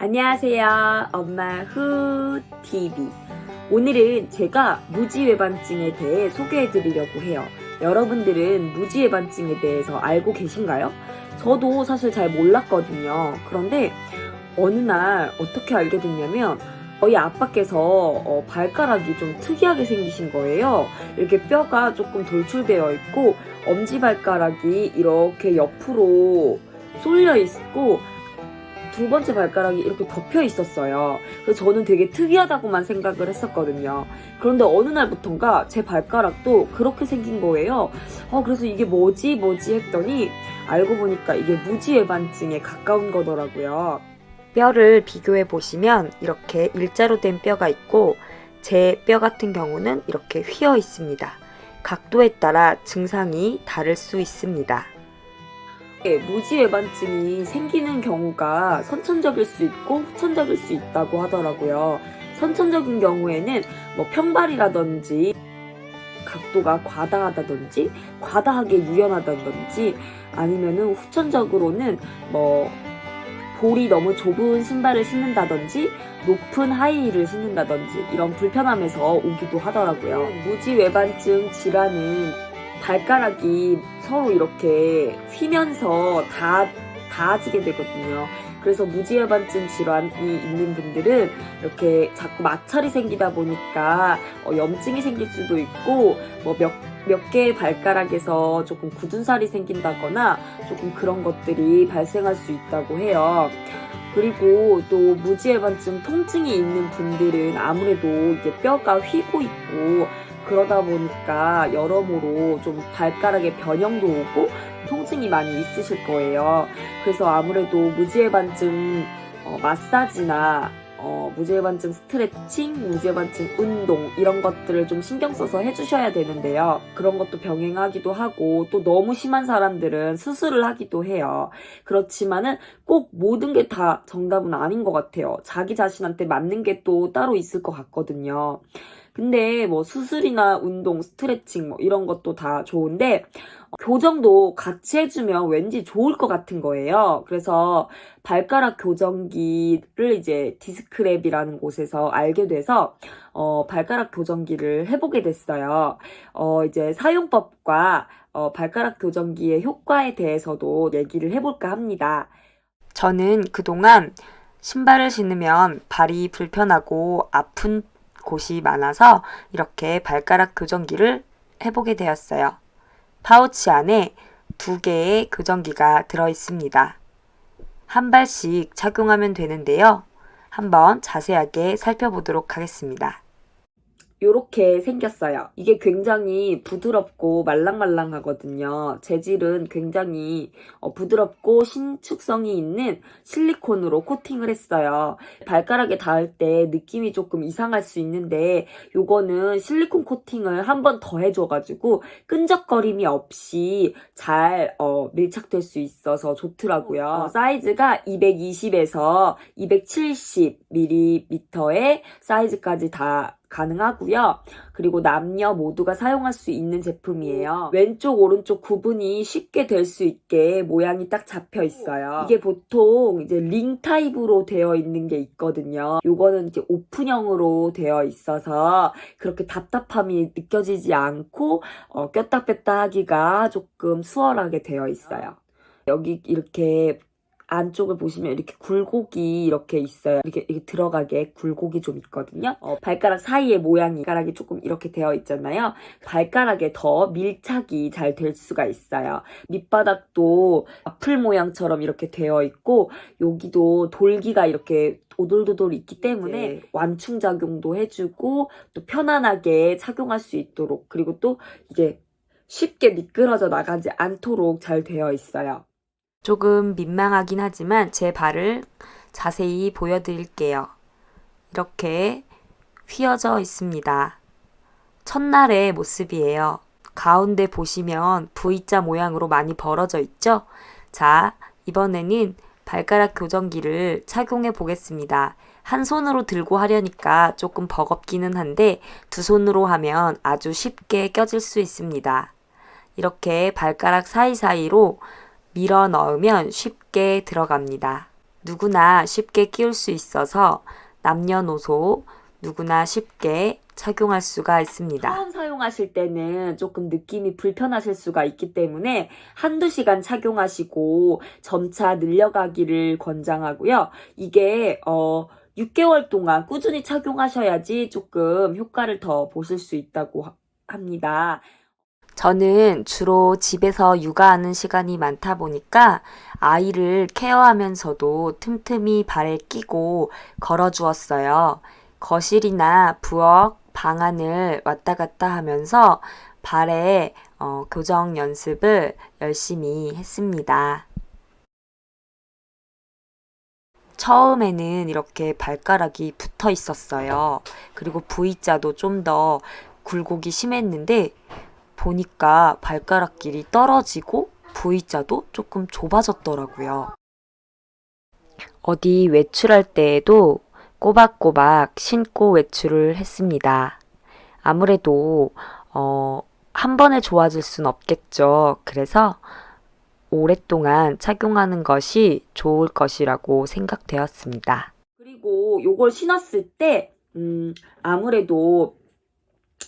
안녕하세요. 엄마 후 TV. 오늘은 제가 무지외반증에 대해 소개해 드리려고 해요. 여러분들은 무지외반증에 대해서 알고 계신가요? 저도 사실 잘 몰랐거든요. 그런데 어느 날 어떻게 알게 됐냐면 저희 아빠께서 발가락이 좀 특이하게 생기신 거예요. 이렇게 뼈가 조금 돌출되어 있고 엄지발가락이 이렇게 옆으로 쏠려 있고 두 번째 발가락이 이렇게 덮여 있었어요. 그래서 저는 되게 특이하다고만 생각을 했었거든요. 그런데 어느 날부턴가 제 발가락도 그렇게 생긴 거예요. 그래서 이게 뭐지 했더니 알고 보니까 이게 무지외반증에 가까운 거더라고요. 뼈를 비교해 보시면 이렇게 일자로 된 뼈가 있고 제 뼈 같은 경우는 이렇게 휘어 있습니다. 각도에 따라 증상이 다를 수 있습니다. 무지외반증이 생기는 경우가 선천적일 수 있고 후천적일 수 있다고 하더라고요. 선천적인 경우에는 평발이라든지 각도가 과다하다든지 과다하게 유연하다든지 아니면은 후천적으로는 볼이 너무 좁은 신발을 신는다든지 높은 하이힐을 신는다든지 이런 불편함에서 오기도 하더라고요. 무지외반증 질환은 발가락이 서로 이렇게 휘면서 닿아지게 되거든요. 그래서 무지외반증 질환이 있는 분들은 이렇게 자꾸 마찰이 생기다 보니까 염증이 생길 수도 있고 몇 개의 발가락에서 조금 굳은 살이 생긴다거나 조금 그런 것들이 발생할 수 있다고 해요. 그리고 또 무지외반증 통증이 있는 분들은 아무래도 이게 뼈가 휘고 있고 그러다 보니까 여러모로 좀 발가락에 변형도 오고 통증이 많이 있으실 거예요. 그래서 아무래도 무지외반증 마사지나 무지외반증 스트레칭, 무지외반증 운동 이런 것들을 좀 신경 써서 해주셔야 되는데요. 그런 것도 병행하기도 하고 또 너무 심한 사람들은 수술을 하기도 해요. 그렇지만은 꼭 모든 게 다 정답은 아닌 것 같아요. 자기 자신한테 맞는 게 또 따로 있을 것 같거든요. 근데 수술이나 운동, 스트레칭 이런 것도 다 좋은데 교정도 같이 해주면 왠지 좋을 것 같은 거예요. 그래서 발가락 교정기를 이제 디스크랩이라는 곳에서 알게 돼서 발가락 교정기를 해보게 됐어요. 이제 사용법과 발가락 교정기의 효과에 대해서도 얘기를 해볼까 합니다. 저는 그동안 신발을 신으면 발이 불편하고 아픈 곳이 많아서 이렇게 발가락 교정기를 해보게 되었어요. 파우치 안에 2개의 교정기가 들어있습니다. 한 발씩 착용하면 되는데요. 한번 자세하게 살펴보도록 하겠습니다. 요렇게 생겼어요. 이게 굉장히 부드럽고 말랑말랑하거든요. 재질은 굉장히 부드럽고 신축성이 있는 실리콘으로 코팅을 했어요. 발가락에 닿을 때 느낌이 조금 이상할 수 있는데 요거는 실리콘 코팅을 한 번 더 해줘가지고 끈적거림이 없이 잘 밀착될 수 있어서 좋더라고요. 사이즈가 220에서 270mm의 사이즈까지 다 가능하고요. 그리고 남녀 모두가 사용할 수 있는 제품이에요. 왼쪽 오른쪽 구분이 쉽게 될 수 있게 모양이 딱 잡혀 있어요. 이게 보통 이제 링 타입으로 되어 있는 게 있거든요. 요거는 이제 오픈형으로 되어 있어서 그렇게 답답함이 느껴지지 않고 꼈다 뺐다 하기가 조금 수월하게 되어 있어요. 여기 이렇게 안쪽을 보시면 이렇게 굴곡이 이렇게 있어요. 이렇게 들어가게 굴곡이 좀 있거든요. 발가락 사이에 모양이 발가락이 조금 이렇게 되어 있잖아요. 발가락에 더 밀착이 잘 될 수가 있어요. 밑바닥도 와플 모양처럼 이렇게 되어 있고 여기도 돌기가 이렇게 오돌도돌 있기 때문에 완충작용도 해주고 또 편안하게 착용할 수 있도록 그리고 또 이게 쉽게 미끄러져 나가지 않도록 잘 되어 있어요. 조금 민망하긴 하지만 제 발을 자세히 보여드릴게요. 이렇게 휘어져 있습니다. 첫날의 모습이에요. 가운데 보시면 V자 모양으로 많이 벌어져 있죠? 자, 이번에는 발가락 교정기를 착용해 보겠습니다. 한 손으로 들고 하려니까 조금 버겁기는 한데 두 손으로 하면 아주 쉽게 껴질 수 있습니다. 이렇게 발가락 사이사이로 밀어 넣으면 쉽게 들어갑니다. 누구나 쉽게 끼울 수 있어서 남녀노소 누구나 쉽게 착용할 수가 있습니다. 처음 사용하실 때는 조금 느낌이 불편하실 수가 있기 때문에 한두 시간 착용하시고 점차 늘려가기를 권장하고요. 이게 6개월 동안 꾸준히 착용하셔야지 조금 효과를 더 보실 수 있다고 합니다. 저는 주로 집에서 육아하는 시간이 많다 보니까 아이를 케어하면서도 틈틈이 발에 끼고 걸어주었어요. 거실이나 부엌, 방 안을 왔다 갔다 하면서 발에 교정 연습을 열심히 했습니다. 처음에는 이렇게 발가락이 붙어 있었어요. 그리고 V자도 좀 더 굴곡이 심했는데 보니까 발가락길이 떨어지고 V자도 조금 좁아졌더라고요. 어디 외출할 때에도 꼬박꼬박 신고 외출을 했습니다. 아무래도 한 번에 좋아질 순 없겠죠. 그래서 오랫동안 착용하는 것이 좋을 것이라고 생각되었습니다. 그리고 요걸 신었을 때 아무래도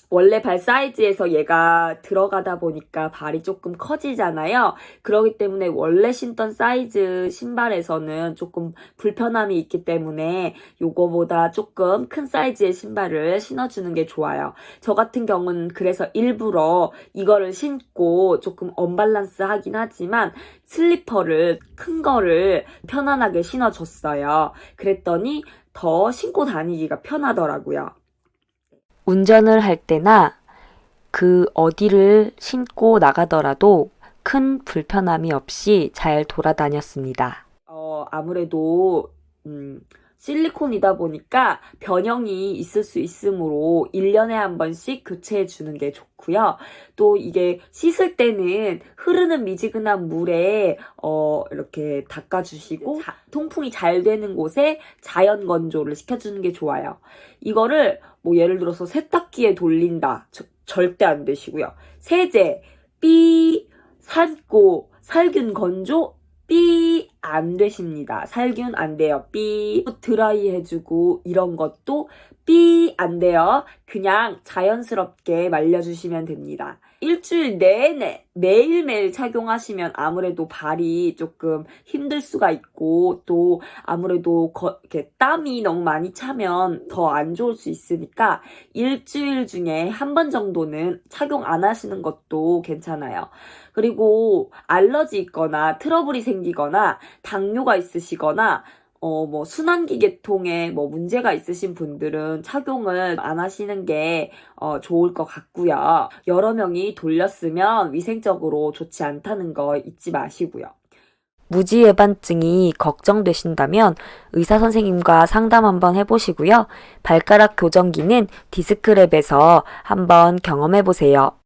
원래 발 사이즈에서 얘가 들어가다 보니까 발이 조금 커지잖아요. 그렇기 때문에 원래 신던 사이즈 신발에서는 조금 불편함이 있기 때문에 요거보다 조금 큰 사이즈의 신발을 신어주는 게 좋아요. 저 같은 경우는 그래서 일부러 이거를 신고 조금 언밸런스 하긴 하지만 슬리퍼를 큰 거를 편안하게 신어줬어요. 그랬더니 더 신고 다니기가 편하더라고요. 운전을 할 때나 그 어디를 신고 나가더라도 큰 불편함이 없이 잘 돌아다녔습니다. 아무래도 실리콘이다 보니까 변형이 있을 수 있으므로 1년에 한 번씩 교체해 주는 게 좋고요. 또 이게 씻을 때는 흐르는 미지근한 물에 이렇게 닦아주시고 통풍이 잘 되는 곳에 자연 건조를 시켜주는 게 좋아요. 이거를 뭐 예를 들어서 세탁기에 돌린다. 절대 안 되시고요. 세제, 삶고, 살균 건조, 안 되십니다. 살균 안 돼요. 드라이 해주고 이런 것도 안 돼요. 그냥 자연스럽게 말려주시면 됩니다. 일주일 내내 매일매일 착용하시면 아무래도 발이 조금 힘들 수가 있고 또 아무래도 이렇게 땀이 너무 많이 차면 더 안 좋을 수 있으니까 일주일 중에 한 번 정도는 착용 안 하시는 것도 괜찮아요. 그리고 알러지 있거나 트러블이 생기거나 당뇨가 있으시거나 뭐 순환기 계통에 뭐 문제가 있으신 분들은 착용을 안 하시는 게 좋을 것 같고요. 여러 명이 돌렸으면 위생적으로 좋지 않다는 거 잊지 마시고요. 무지외반증이 걱정되신다면 의사 선생님과 상담 한번 해보시고요. 발가락 교정기는 디스크랩에서 한번 경험해보세요.